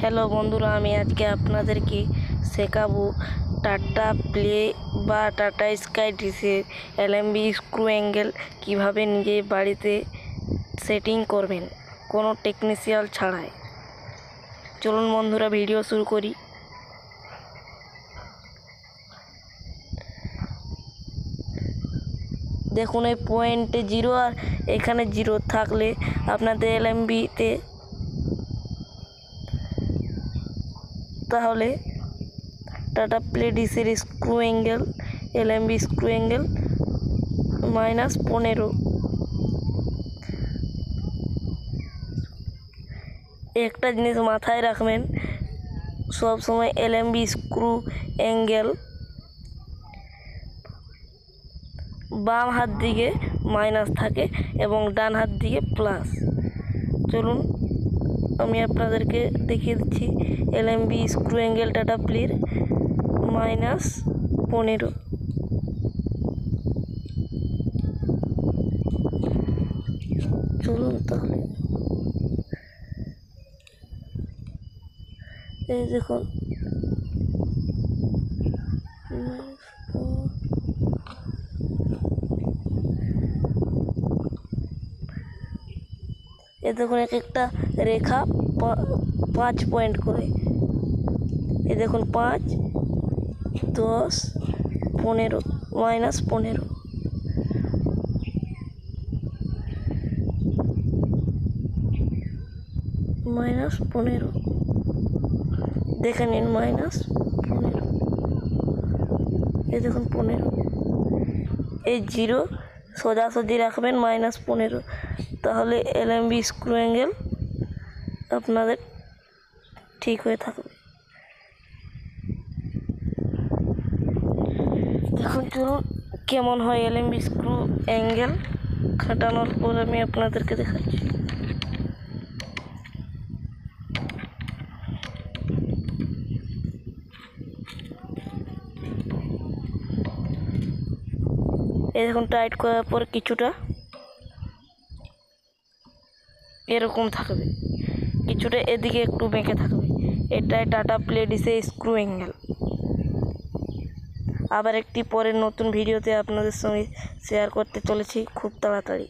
Hello বন্ধুরা, আমি আজকে আপনাদেরকে শেখাবো টাটা প্লে বা টাটা স্কাই ডিশের এলএমবি স্ক্রু অ্যাঙ্গেল কীভাবে নিজে বাড়িতে সেটিং করবেন কোনো টেকনিশিয়ান ছাড়াই। চলুন বন্ধুরা, ভিডিও শুরু করি। দেখুন, এই পয়েন্টে 0 আর এখানে 0 থাকলে আপনাদের এলএমবিতে তাহলে টাটা প্লে ডিশের screw angle LMB screw angle -15। একটা জিনিস মাথায় রাখবেন, সব সময় এলএমবি স্ক্রু অ্যাঙ্গেল বাম হাত দিকে মাইনাস থাকে এবং ডান হাত দিকে প্লাস। চলুন আমি আপনাদেরকে দেখিয়ে দিচ্ছি এলএমবি স্ক্রু অ্যাঙ্গেল টাটা প্লের -15। চলুন তাহলে, এই দেখুন এ দেখুন এক একটা রেখা 5 পয়েন্ট করে। এ দেখুন 5, 10, 15 -15। -15 দেখে নিন, -15। এই দেখুন 15। এই 0 সোজাসুজি রাখবেন -15, তাহলে এলএমবি স্ক্রু অ্যাঙ্গেল আপনাদের ঠিক হয়ে থাকবে। দেখুন চলুন কেমন হয় এলএমবি স্ক্রু অ্যাঙ্গেল খাটানোর পর আমি আপনাদেরকে দেখাচ্ছি। এই দেখুন টাইট করার পর কিছুটা এরকম থাকবে, কিছুটা এদিকে একটু বেঁকে থাকবে। এটাই টাটা প্লে ডিশের স্ক্রু অ্যাঙ্গেল। আবার একটি পরের নতুন ভিডিওতে আপনাদের সঙ্গে শেয়ার করতে চলেছি খুব তাড়াতাড়ি।